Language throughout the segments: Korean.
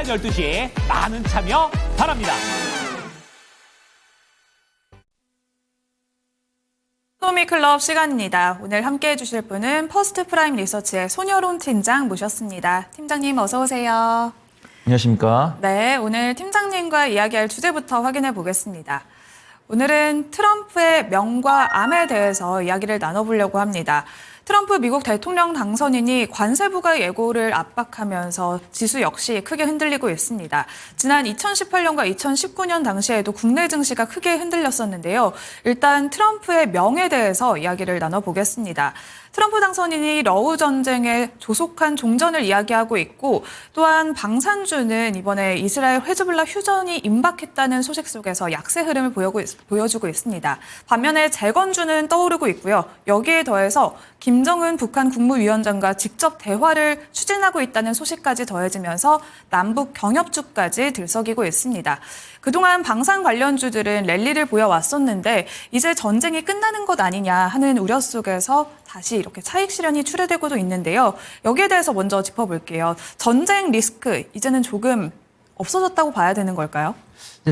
12시 많은 참여 바랍니다. 이코노미클럽 시간입니다. 오늘 함께해 주실 분은 퍼스트프라임 리서치의 손여론 팀장 모셨습니다. 팀장님 어서 오세요. 안녕하십니까? 네, 오늘 팀장님과 이야기할 주제부터 확인해 보겠습니다. 오늘은 트럼프의 명과 암에 대해서 이야기를 나눠보려고 합니다. 트럼프 미국 대통령 당선인이 관세 부과 예고를 압박하면서 지수 역시 크게 흔들리고 있습니다. 지난 2018년과 2019년 당시에도 국내 증시가 크게 흔들렸었는데요. 일단 트럼프의 명에 대해서 이야기를 나눠보겠습니다. 트럼프 당선인이 러우 전쟁에 조속한 종전을 이야기하고 있고 또한 방산주는 이번에 이스라엘 헤즈볼라 휴전이 임박했다는 소식 속에서 약세 흐름을 보여주고 있습니다. 반면에 재건주는 떠오르고 있고요. 여기에 더해서 김정은 북한 국무위원장과 직접 대화를 추진하고 있다는 소식까지 더해지면서 남북 경협주까지 들썩이고 있습니다. 그동안 방산 관련주들은 랠리를 보여왔었는데 이제 전쟁이 끝나는 것 아니냐 하는 우려 속에서 다시 이렇게 차익 실현이 출회되고도 있는데요. 여기에 대해서 먼저 짚어볼게요. 전쟁 리스크 이제는 조금 없어졌다고 봐야 되는 걸까요?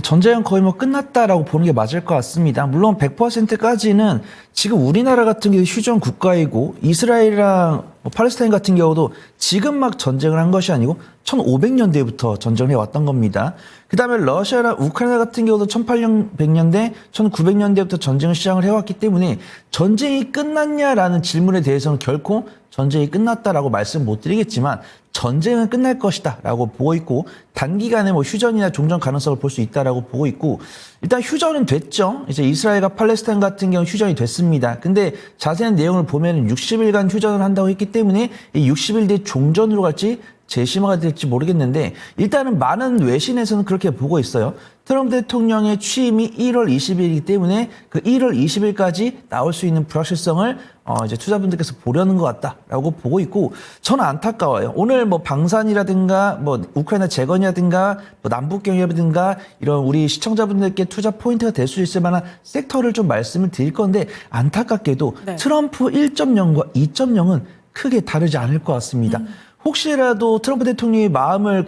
전쟁은 거의 뭐 끝났다라고 보는 게 맞을 것 같습니다. 물론 100%까지는 지금 우리나라 같은 경우 휴전 국가이고 이스라엘이랑 팔레스타인 같은 경우도 지금 막 전쟁을 한 것이 아니고 1500년대부터 전쟁을 해왔던 겁니다. 그 다음에 러시아랑 우크라이나 같은 경우도 1800년대, 1900년대부터 전쟁을 시작을 해왔기 때문에 전쟁이 끝났냐라는 질문에 대해서는 결코 전쟁이 끝났다라고 말씀 못 드리겠지만 전쟁은 끝날 것이다 라고 보고 있고 단기간에 뭐 휴전이나 종전 가능성을 볼 수 있다라고 보고 있고 일단 휴전은 됐죠. 이제 이스라엘과 팔레스타인 같은 경우 휴전이 됐습니다. 근데 자세한 내용을 보면 60일간 휴전을 한다고 했기 때문에 이 60일 뒤에 종전으로 갈지 재심화가 될지 모르겠는데 일단은 많은 외신에서는 그렇게 보고 있어요. 트럼프 대통령의 취임이 1월 20일이기 때문에 그 1월 20일까지 나올 수 있는 불확실성을 이제 투자분들께서 보려는 것 같다라고 보고 있고 저는 안타까워요. 오늘 뭐 방산이라든가 뭐 우크라이나 재건이라든가 뭐 남북 경협이라든가 이런 우리 시청자분들께 투자 포인트가 될 수 있을 만한 섹터를 좀 말씀을 드릴 건데 안타깝게도 네. 트럼프 1.0과 2.0은 크게 다르지 않을 것 같습니다. 혹시라도 트럼프 대통령이 마음을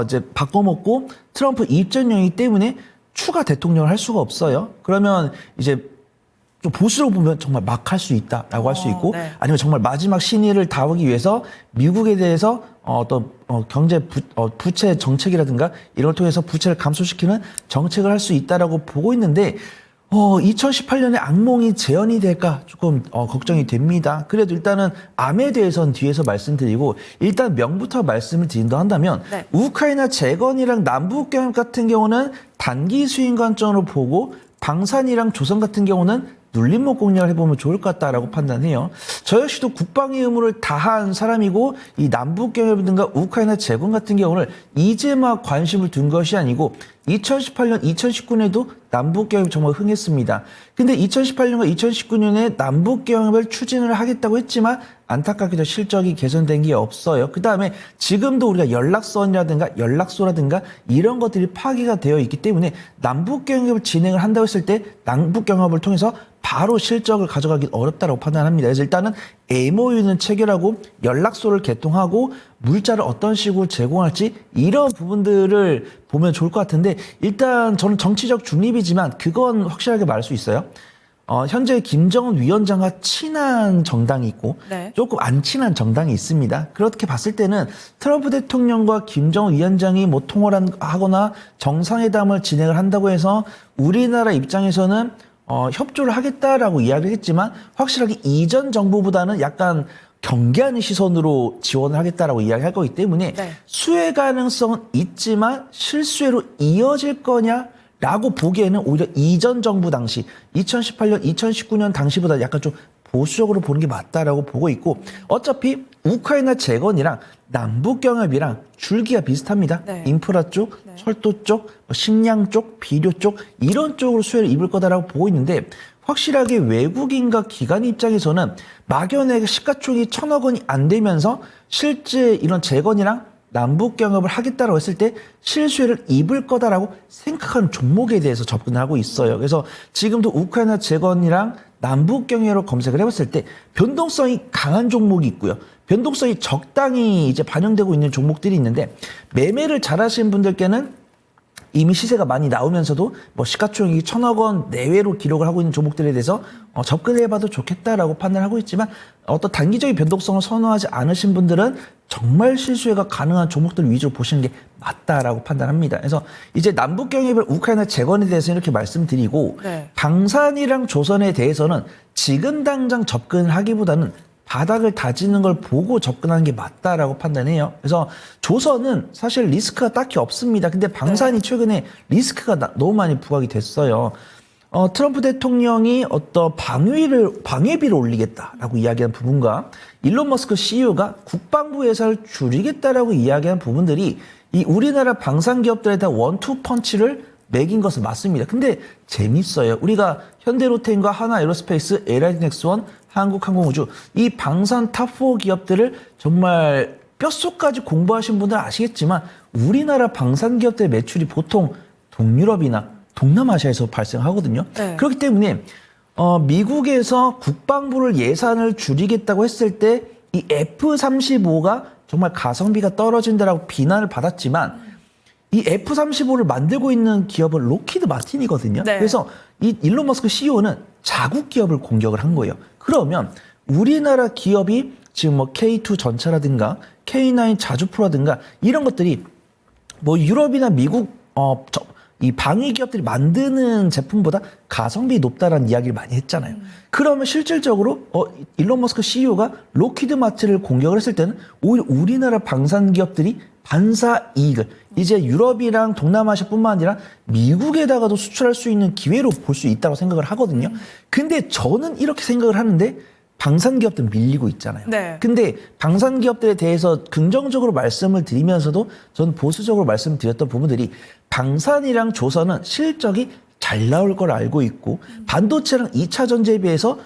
이제 바꿔먹고 트럼프 2.0이기 때문에 추가 대통령을 할 수가 없어요. 그러면 이제 좀 보수로 보면 정말 막 할 수 있다라고 할 수 있고 네. 아니면 정말 마지막 신의를 다하기 위해서 미국에 대해서 경제 부채 정책이라든가 이런 걸 통해서 부채를 감소시키는 정책을 할 수 있다라고 보고 있는데 2018년에 악몽이 재현이 될까 조금 걱정이 됩니다. 그래도 일단은 암에 대해서는 뒤에서 말씀드리고 일단 명부터 말씀을 드린다 한다면 네. 우크라이나 재건이랑 남북 경협 같은 경우는 단기 수익 관점으로 보고 방산이랑 조선 같은 경우는 눌림목 공략을 해보면 좋을 것 같다라고 판단해요. 저 역시도 국방의 의무를 다한 사람이고 이 남북 경협이든가 우크라이나 재건 같은 경우를 이제 막 관심을 둔 것이 아니고 2018년, 2019년에도 남북 경협이 정말 흥했습니다. 근데 2018년과 2019년에 남북 경협을 추진을 하겠다고 했지만 안타깝게도 실적이 개선된 게 없어요. 그 다음에 지금도 우리가 연락선이라든가 연락소라든가 이런 것들이 파기가 되어 있기 때문에 남북 경협을 진행을 한다고 했을 때 남북 경협을 통해서 바로 실적을 가져가기 어렵다고 판단합니다. 그래서 일단은 MOU는 체결하고 연락소를 개통하고 물자를 어떤 식으로 제공할지 이런 부분들을 보면 좋을 것 같은데 일단 저는 정치적 중립이지만 그건 확실하게 말할 수 있어요. 현재 김정은 위원장과 친한 정당이 있고 네. 조금 안 친한 정당이 있습니다. 그렇게 봤을 때는 트럼프 대통령과 김정은 위원장이 뭐 통화를 하거나 정상회담을 진행을 한다고 해서 우리나라 입장에서는 협조를 하겠다라고 이야기를 했지만 확실하게 이전 정부보다는 약간 경계하는 시선으로 지원을 하겠다라고 이야기할 거기 때문에 네. 수혜 가능성은 있지만 실수혜로 이어질 거냐라고 보기에는 오히려 이전 정부 당시 2018년, 2019년 당시보다 약간 좀 보수적으로 보는 게 맞다라고 보고 있고 어차피 우크라이나 재건이랑 남북 경협이랑 줄기가 비슷합니다. 네. 인프라 쪽, 네. 철도 쪽, 식량 쪽, 비료 쪽 이런 쪽으로 수혜를 입을 거다라고 보고 있는데 확실하게 외국인과 기관 입장에서는 막연하게 시가총액이 1,000억 원이 안 되면서 실제 이런 재건이랑 남북 경협을 하겠다라고 했을 때 실수혜를 입을 거다라고 생각하는 종목에 대해서 접근하고 있어요. 그래서 지금도 우크라이나 재건이랑 남북 경협으로 검색을 해봤을 때 변동성이 강한 종목이 있고요. 변동성이 적당히 이제 반영되고 있는 종목들이 있는데 매매를 잘하시는 분들께는 이미 시세가 많이 나오면서도 뭐 시가총액이 1,000억 원 내외로 기록을 하고 있는 종목들에 대해서 접근해봐도 좋겠다라고 판단하고 있지만 어떤 단기적인 변동성을 선호하지 않으신 분들은 정말 실수혜가 가능한 종목들 위주로 보시는 게 맞다라고 판단합니다. 그래서 이제 남북 경협의 우크라이나 재건에 대해서 이렇게 말씀드리고 네. 방산이랑 조선에 대해서는 지금 당장 접근을 하기보다는 바닥을 다지는 걸 보고 접근하는 게 맞다라고 판단해요. 그래서 조선은 사실 리스크가 딱히 없습니다. 근데 방산이 최근에 리스크가 너무 많이 부각이 됐어요. 트럼프 대통령이 어떤 방위비를 올리겠다라고 이야기한 부분과 일론 머스크 CEO가 국방부 예산을 줄이겠다라고 이야기한 부분들이 이 우리나라 방산 기업들에 대한 원투 펀치를 매긴 것은 맞습니다. 근데 재밌어요. 우리가 현대로템과 하나에로스페이스, LI넥스원, 한국항공우주 이 방산 탑4 기업들을 정말 뼛속까지 공부하신 분들은 아시겠지만 우리나라 방산 기업들의 매출이 보통 동유럽이나 동남아시아에서 발생하거든요. 네. 그렇기 때문에 미국에서 국방부를 예산을 줄이겠다고 했을 때 이 F-35가 정말 가성비가 떨어진다라고 비난을 받았지만 이 F-35를 만들고 있는 기업은 로키드 마틴이거든요. 네. 그래서 이 일론 머스크 CEO는 자국 기업을 공격을 한 거예요. 그러면 우리나라 기업이 지금 뭐 K2 전차라든가 K9 자주포라든가 이런 것들이 뭐 유럽이나 미국 이 방위 기업들이 만드는 제품보다 가성비 높다라는 이야기를 많이 했잖아요. 그러면 실질적으로 일론 머스크 CEO가 로키드 마틴을 공격을 했을 때는 오히려 우리나라 방산 기업들이 반사 이익을 이제 유럽이랑 동남아시아뿐만 아니라 미국에다가도 수출할 수 있는 기회로 볼 수 있다고 생각을 하거든요. 근데 저는 이렇게 생각을 하는데 방산 기업들은 밀리고 있잖아요. 네. 근데 방산 기업들에 대해서 긍정적으로 말씀을 드리면서도 저는 보수적으로 말씀드렸던 부분들이 방산이랑 조선은 실적이 잘 나올 걸 알고 있고 반도체랑 2차 전지에 비해서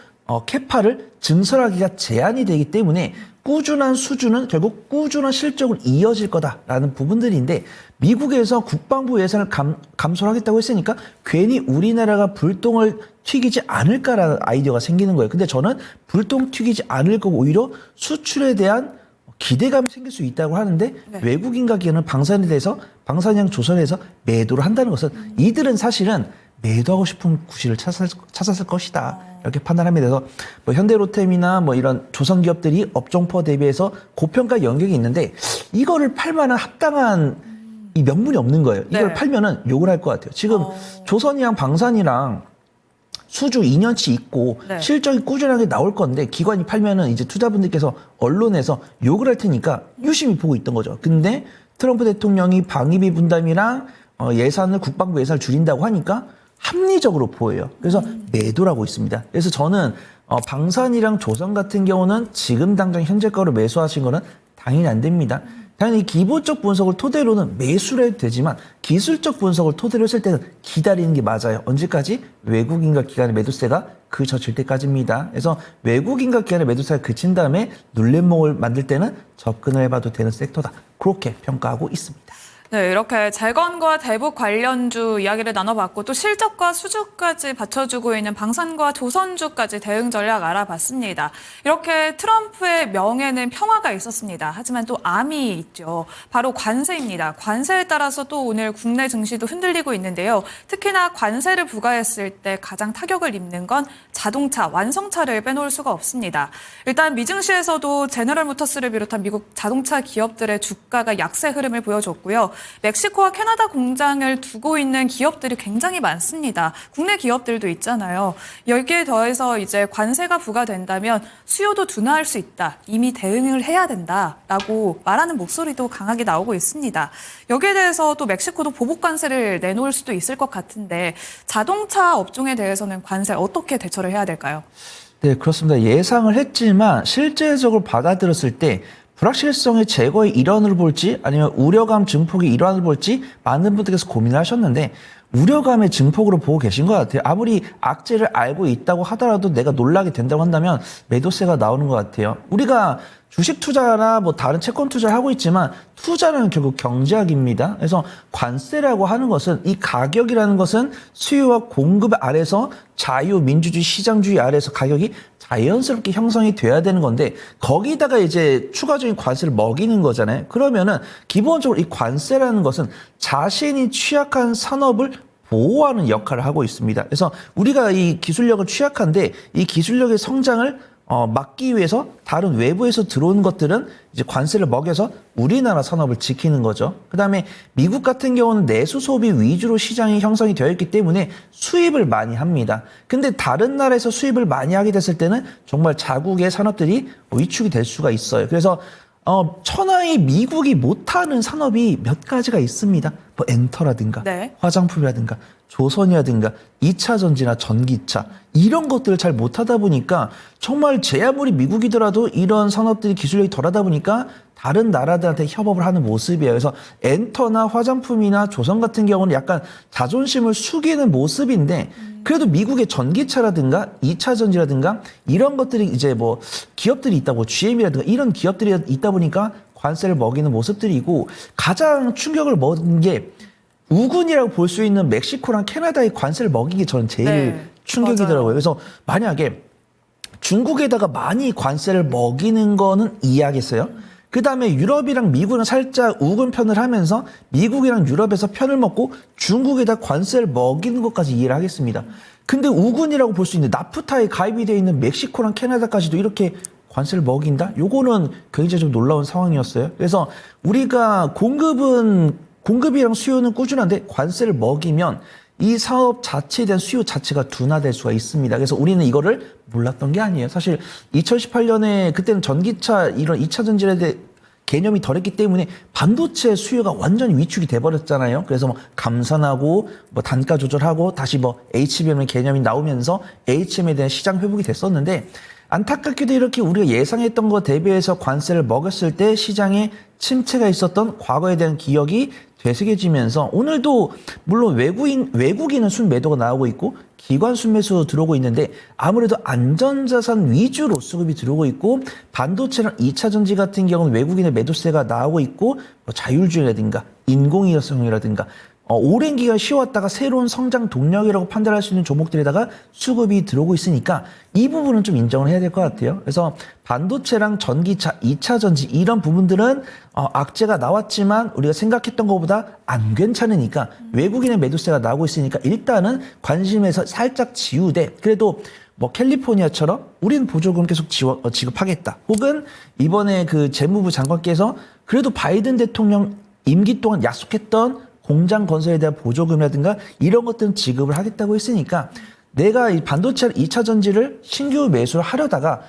캐파를 증설하기가 제한이 되기 때문에 꾸준한 수준은 결국 꾸준한 실적으로 이어질 거다라는 부분들인데 미국에서 국방부 예산을 감소를 하겠다고 했으니까 괜히 우리나라가 불똥을 튀기지 않을까라는 아이디어가 생기는 거예요. 근데 저는 불똥 튀기지 않을 거고 오히려 수출에 대한 기대감이 생길 수 있다고 하는데 네. 외국인과 기업은 방산에 대해서 방산이랑 조선에서 매도를 한다는 것은 이들은 사실은 매도하고 싶은 구실을 찾았을 것이다. 이렇게 판단합니다. 그래서 뭐 현대로템이나 뭐 이런 조선 기업들이 업종퍼 대비해서 고평가 영역이 있는데 이거를 팔 만한 합당한 이 명분이 없는 거예요. 이걸 네. 팔면은 욕을 할 것 같아요. 지금 조선이랑 방산이랑 수주 2년치 있고 네. 실적이 꾸준하게 나올 건데 기관이 팔면은 이제 투자분들께서 언론에서 욕을 할 테니까 유심히 보고 있던 거죠. 근데 트럼프 대통령이 방위비 분담이랑 예산을 국방부 예산을 줄인다고 하니까 합리적으로 보여요. 그래서 매도를 하고 있습니다. 그래서 저는 방산이랑 조선 같은 경우는 지금 당장 현재가로 매수하신 거는 당연히 안 됩니다. 당연히 기본적 분석을 토대로는 매수를 해도 되지만 기술적 분석을 토대로 했을 때는 기다리는 게 맞아요. 언제까지? 외국인과 기관의 매도세가 그쳐질 때까지입니다. 그래서 외국인과 기관의 매도세가 그친 다음에 눌림목을 만들 때는 접근을 해봐도 되는 섹터다. 그렇게 평가하고 있습니다. 네, 이렇게 재건과 대북 관련주 이야기를 나눠봤고 또 실적과 수주까지 받쳐주고 있는 방산과 조선주까지 대응 전략 알아봤습니다. 이렇게 트럼프의 명예는 평화가 있었습니다. 하지만 또 암이 있죠. 바로 관세입니다. 관세에 따라서 또 오늘 국내 증시도 흔들리고 있는데요. 특히나 관세를 부과했을 때 가장 타격을 입는 건 자동차, 완성차를 빼놓을 수가 없습니다. 일단 미증시에서도 제너럴모터스를 비롯한 미국 자동차 기업들의 주가가 약세 흐름을 보여줬고요. 멕시코와 캐나다 공장을 두고 있는 기업들이 굉장히 많습니다. 국내 기업들도 있잖아요. 여기에 더해서 이제 관세가 부과된다면 수요도 둔화할 수 있다. 이미 대응을 해야 된다라고 말하는 목소리도 강하게 나오고 있습니다. 여기에 대해서 또 멕시코도 보복 관세를 내놓을 수도 있을 것 같은데 자동차 업종에 대해서는 관세 어떻게 대처를 해야 될까요? 네, 그렇습니다. 예상을 했지만 실제적으로 받아들였을 때 불확실성의 제거의 일환으로 볼지 아니면 우려감 증폭의 일환으로 볼지 많은 분들께서 고민을 하셨는데 우려감의 증폭으로 보고 계신 것 같아요. 아무리 악재를 알고 있다고 하더라도 내가 놀라게 된다고 한다면 매도세가 나오는 것 같아요. 우리가 주식 투자나 뭐 다른 채권 투자를 하고 있지만 투자는 결국 경제학입니다. 그래서 관세라고 하는 것은 이 가격이라는 것은 수요와 공급 아래서 자유민주주의 시장주의 아래서 가격이 자연스럽게 형성이 돼야 되는 건데 거기다가 이제 추가적인 관세를 먹이는 거잖아요. 그러면은 기본적으로 이 관세라는 것은 자신이 취약한 산업을 보호하는 역할을 하고 있습니다. 그래서 우리가 이 기술력을 취약한데 이 기술력의 성장을 막기 위해서 다른 외부에서 들어오는 것들은 이제 관세를 먹여서 우리나라 산업을 지키는 거죠. 그다음에 미국 같은 경우는 내수 소비 위주로 시장이 형성이 되어 있기 때문에 수입을 많이 합니다. 근데 다른 나라에서 수입을 많이 하게 됐을 때는 정말 자국의 산업들이 위축이 될 수가 있어요. 그래서 천하의 미국이 못하는 산업이 몇 가지가 있습니다. 뭐 엔터라든가 네. 화장품이라든가 조선이라든가 2차 전지나 전기차 이런 것들을 잘 못하다 보니까 정말 제 아무리 미국이더라도 이런 산업들이 기술력이 덜하다 보니까 다른 나라들한테 협업을 하는 모습이에요. 그래서 엔터나 화장품이나 조선 같은 경우는 약간 자존심을 숙이는 모습인데 그래도 미국의 전기차라든가 2차 전지라든가 이런 것들이 이제 뭐 기업들이 있다고 GM이라든가 이런 기업들이 있다 보니까 관세를 먹이는 모습들이고 가장 충격을 먹은 게 우군이라고 볼 수 있는 멕시코랑 캐나다의 관세를 먹인 게 저는 제일 네, 충격이더라고요. 맞아요. 그래서 만약에 중국에다가 많이 관세를 먹이는 거는 이해하겠어요. 그 다음에 유럽이랑 미국은 살짝 우군 편을 하면서 미국이랑 유럽에서 편을 먹고 중국에다 관세를 먹이는 것까지 이해를 하겠습니다. 근데 우군이라고 볼 수 있는 나프타에 가입이 되어 있는 멕시코랑 캐나다까지도 이렇게 관세를 먹인다? 요거는 굉장히 좀 놀라운 상황이었어요. 그래서 우리가 공급이랑 수요는 꾸준한데 관세를 먹이면 이 사업 자체에 대한 수요 자체가 둔화될 수가 있습니다. 그래서 우리는 이거를 몰랐던 게 아니에요. 사실 2018년에 그때는 전기차 이런 2차 전지에 대해 개념이 덜했기 때문에 반도체 수요가 완전히 위축이 돼버렸잖아요. 그래서 뭐 감산하고 뭐 단가 조절하고 다시 뭐 HBM의 개념이 나오면서 HM에 대한 시장 회복이 됐었는데 안타깝게도 이렇게 우리가 예상했던 것 대비해서 관세를 먹였을 때 시장에 침체가 있었던 과거에 대한 기억이 되새겨지면서 오늘도 물론 외국인은 순매도가 나오고 있고 기관 순매수 들어오고 있는데 아무래도 안전자산 위주로 수급이 들어오고 있고 반도체랑 2차 전지 같은 경우는 외국인의 매도세가 나오고 있고 뭐 자율주행이라든가 인공위성이라든가 오랜 기간 쉬어왔다가 새로운 성장 동력이라고 판단할 수 있는 종목들에다가 수급이 들어오고 있으니까 이 부분은 좀 인정을 해야 될 것 같아요. 그래서 반도체랑 전기차, 2차 전지 이런 부분들은 악재가 나왔지만 우리가 생각했던 것보다 안 괜찮으니까 외국인의 매도세가 나오고 있으니까 일단은 관심에서 살짝 지우되 그래도 뭐 캘리포니아처럼 우리는 보조금 계속 지급하겠다. 혹은 이번에 그 재무부 장관께서 그래도 바이든 대통령 임기 동안 약속했던 공장 건설에 대한 보조금이라든가 이런 것들은 지급을 하겠다고 했으니까 내가 이 반도체 2차 전지를 신규 매수를 하려다가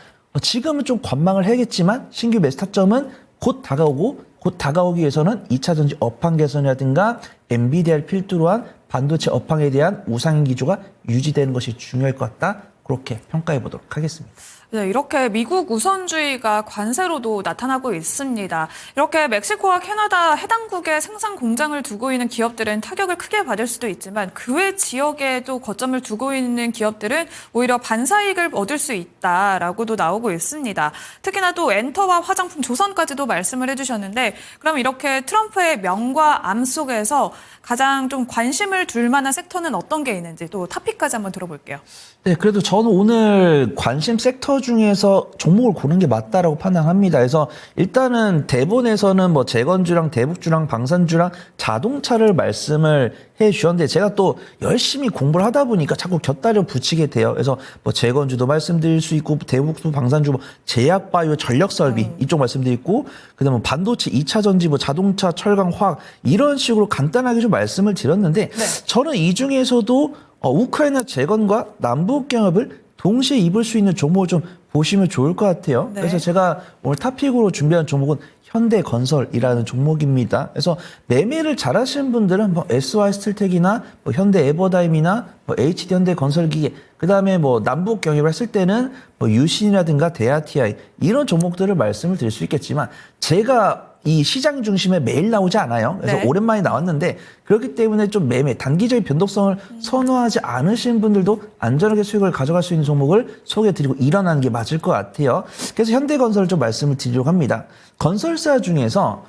지금은 좀 관망을 해야겠지만 신규 매수 타점은 곧 다가오기 위해서는 2차 전지 업황 개선이라든가 엔비디아를 필두로 한 반도체 업황에 대한 우상향 기조가 유지되는 것이 중요할 것 같다. 그렇게 평가해 보도록 하겠습니다. 네, 이렇게 미국 우선주의가 관세로도 나타나고 있습니다. 이렇게 멕시코와 캐나다 해당국에 생산 공장을 두고 있는 기업들은 타격을 크게 받을 수도 있지만 그 외 지역에도 거점을 두고 있는 기업들은 오히려 반사이익을 얻을 수 있다라고도 나오고 있습니다. 특히나 또 엔터와 화장품, 조선까지도 말씀을 해주셨는데 그럼 이렇게 트럼프의 명과 암 속에서 가장 좀 관심을 둘 만한 섹터는 어떤 게 있는지 또 타픽까지 한번 들어볼게요. 네, 그래도 저는 오늘 관심 섹터 중에서 종목을 고르는 게 맞다라고 판단합니다. 그래서 일단은 대본에서는 뭐 재건주랑 대북주랑 방산주랑 자동차를 말씀을 해 주셨는데 제가 또 열심히 공부를 하다 보니까 자꾸 곁다리를 붙이게 돼요. 그래서 뭐 재건주도 말씀드릴 수 있고 대북주, 방산주, 뭐 제약바이오, 전력설비 이쪽 말씀드리고 그다음에 뭐 반도체, 2차 전지, 뭐 자동차, 철강, 화학 이런 식으로 간단하게 좀 말씀을 드렸는데 네. 저는 이 중에서도 우크라이나 재건과 남북 경협을 동시에 입을 수 있는 종목을 좀 보시면 좋을 것 같아요. 네. 그래서 제가 오늘 탑픽으로 준비한 종목은 현대건설이라는 종목입니다. 그래서 매매를 잘하시는 분들은 뭐 SY스틸텍이나 뭐 현대에버다임이나 뭐 HD 현대건설기계, 그다음에 뭐 남북 경협을 했을 때는 뭐 유신이라든가 대아TI 이런 종목들을 말씀을 드릴 수 있겠지만 제가 이 시장 중심에 매일 나오지 않아요. 그래서 네. 오랜만에 나왔는데 그렇기 때문에 좀 매매, 단기적인 변동성을 선호하지 않으신 분들도 안전하게 수익을 가져갈 수 있는 종목을 소개해드리고 일어나는 게 맞을 것 같아요. 그래서 현대건설을 좀 말씀을 드리려고 합니다. 건설사 중에서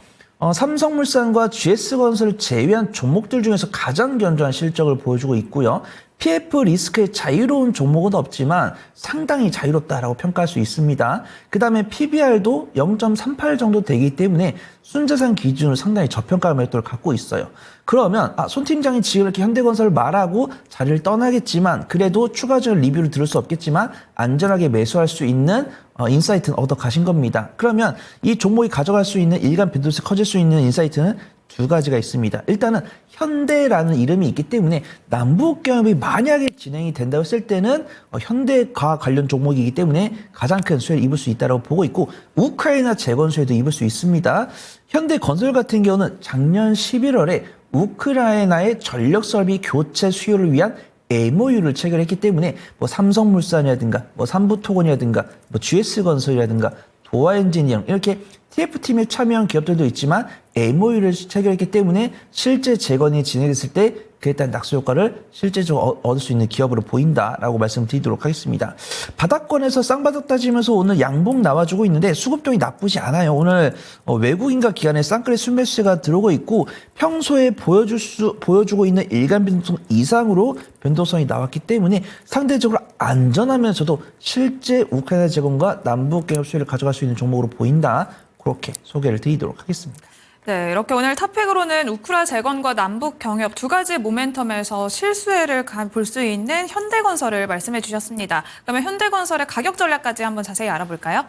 삼성물산과 GS건설을 제외한 종목들 중에서 가장 견조한 실적을 보여주고 있고요. PF 리스크의 자유로운 종목은 없지만 상당히 자유롭다라고 평가할 수 있습니다. 그 다음에 PBR도 0.38 정도 되기 때문에 순자산 기준으로 상당히 저평가 매도를 갖고 있어요. 그러면 손 팀장이 지금 이렇게 현대건설을 말하고 자리를 떠나겠지만 그래도 추가적인 리뷰를 들을 수 없겠지만 안전하게 매수할 수 있는 인사이트는 얻어 가신 겁니다. 그러면 이 종목이 가져갈 수 있는 일간 변동성이 커질 수 있는 인사이트는 두 가지가 있습니다. 일단은 현대라는 이름이 있기 때문에 남북 경협이 만약에 진행이 된다고 했을 때는 현대과 관련 종목이기 때문에 가장 큰 수혜를 입을 수 있다고 보고 있고 우크라이나 재건 수혜도 입을 수 있습니다. 현대건설 같은 경우는 작년 11월에 우크라이나의 전력 설비 교체 수요를 위한 MOU를 체결했기 때문에 삼성물산이라든가 삼부토건이라든가 GS건설이라든가 도화엔지니어링 이렇게 TF팀에 참여한 기업들도 있지만 MOU를 체결했기 때문에 실제 재건이 진행됐을 때 그에 따른 낙수 효과를 실제적으로 얻을 수 있는 기업으로 보인다라고 말씀드리도록 하겠습니다. 바닥권에서 쌍바닥 따지면서 오늘 양봉 나와주고 있는데 수급종이 나쁘지 않아요. 오늘 외국인과 기관의 쌍끌이 순매수세가 들어오고 있고 평소에 보여주고 있는 일간 변동성 이상으로 변동성이 나왔기 때문에 상대적으로 안전하면서도 실제 우크라이나 재건과 남북 경협 수혜를 가져갈 수 있는 종목으로 보인다. 그렇게 소개를 드리도록 하겠습니다. 네, 이렇게 오늘 탑픽으로는 우크라 재건과 남북 경협 두 가지 모멘텀에서 실수혜를 볼 수 있는 현대건설을 말씀해 주셨습니다. 그러면 현대건설의 가격 전략까지 한번 자세히 알아볼까요?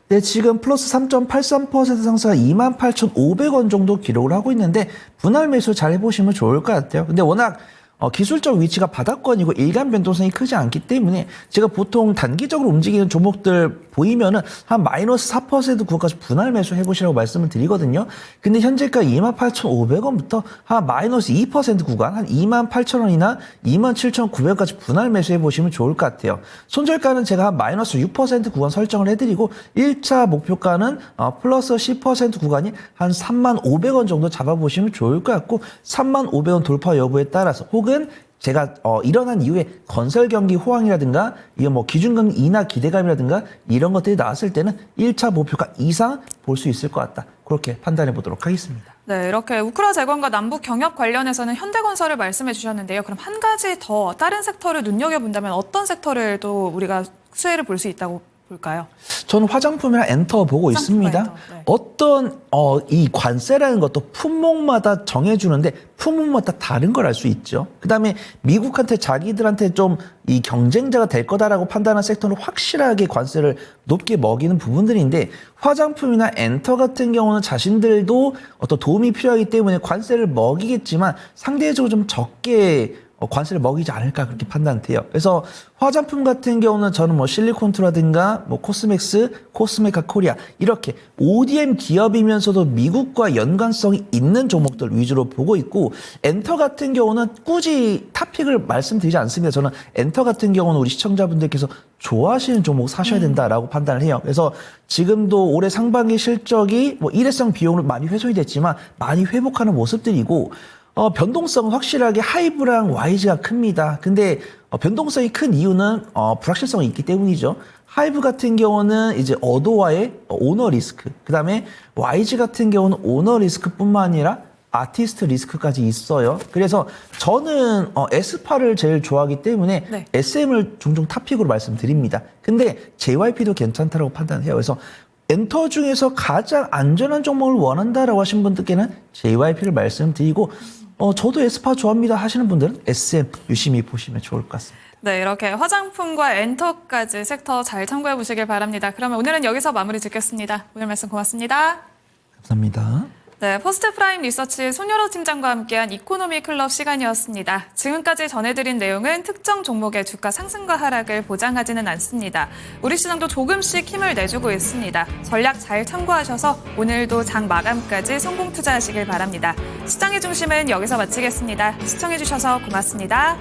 네, 지금 플러스 3.83% 상승 28,500원 정도 기록을 하고 있는데 분할 매수 잘 해보시면 좋을 것 같아요. 근데 워낙 기술적 위치가 바닥권이고 일간 변동성이 크지 않기 때문에 제가 보통 단기적으로 움직이는 종목들 보이면은 한 마이너스 4% 구간까지 분할 매수 해보시라고 말씀을 드리거든요. 근데 현재가 28,500원부터 한 마이너스 2% 구간 한 28,000원이나 27,900원까지 분할 매수 해보시면 좋을 것 같아요. 손절가는 제가 한 마이너스 6% 구간 설정을 해드리고 1차 목표가는 플러스 10% 구간이 한 35,000원 정도 잡아보시면 좋을 것 같고 35,000원 돌파 여부에 따라서 혹은 제가 일어난 이후에 건설 경기 호황이라든가 이거 기준금리 인하 기대감이라든가 이런 것들이 나왔을 때는 1차 목표가 이상 볼 수 있을 것 같다. 그렇게 판단해 보도록 하겠습니다. 네, 이렇게 우크라 재건과 남북 경협 관련해서는 현대건설을 말씀해 주셨는데요. 그럼 한 가지 더 다른 섹터를 눈여겨본다면 어떤 섹터를 또 우리가 수혜를 볼 수 있다고 볼까요? 저는 화장품이나 엔터 보고 있습니다. 엔터, 네. 어떤 이 관세라는 것도 품목마다 정해주는데 품목마다 다른 걸 알 수 있죠. 그다음에 미국한테 자기들한테 좀 이 경쟁자가 될 거다라고 판단한 섹터는 확실하게 관세를 높게 먹이는 부분들인데 화장품이나 엔터 같은 경우는 자신들도 어떤 도움이 필요하기 때문에 관세를 먹이겠지만 상대적으로 좀 적게 관세를 먹이지 않을까 그렇게 판단돼요. 그래서 화장품 같은 경우는 저는 실리콘투라든가 코스맥스, 코스메카 코리아 이렇게 ODM 기업이면서도 미국과 연관성이 있는 종목들 위주로 보고 있고 엔터 같은 경우는 굳이 탑픽을 말씀드리지 않습니다. 저는 엔터 같은 경우는 우리 시청자분들께서 좋아하시는 종목 사셔야 된다라고 판단을 해요. 그래서 지금도 올해 상반기 실적이 일회성 비용으로 많이 훼손이 됐지만 많이 회복하는 모습들이고 변동성은 확실하게 하이브랑 YG가 큽니다. 근데 변동성이 큰 이유는 불확실성이 있기 때문이죠. 하이브 같은 경우는 이제 어도와의 오너 리스크, 그 다음에 YG 같은 경우는 오너 리스크뿐만 아니라 아티스트 리스크까지 있어요. 그래서 저는 에스파를 제일 좋아하기 때문에 네. SM을 종종 탑픽으로 말씀드립니다. 근데 JYP도 괜찮다라고 판단해요. 그래서 엔터 중에서 가장 안전한 종목을 원한다라고 하신 분들께는 JYP를 말씀드리고 저도 에스파 좋아합니다 하시는 분들은 SM 유심히 보시면 좋을 것 같습니다. 네, 이렇게 화장품과 엔터까지 섹터 잘 참고해 보시길 바랍니다. 그러면 오늘은 여기서 마무리 짓겠습니다. 오늘 말씀 고맙습니다. 감사합니다. 네, 포스트 프라임 리서치 손여로 팀장과 함께한 이코노미 클럽 시간이었습니다. 지금까지 전해드린 내용은 특정 종목의 주가 상승과 하락을 보장하지는 않습니다. 우리 시장도 조금씩 힘을 내주고 있습니다. 전략 잘 참고하셔서 오늘도 장 마감까지 성공 투자하시길 바랍니다. 시장의 중심은 여기서 마치겠습니다. 시청해주셔서 고맙습니다.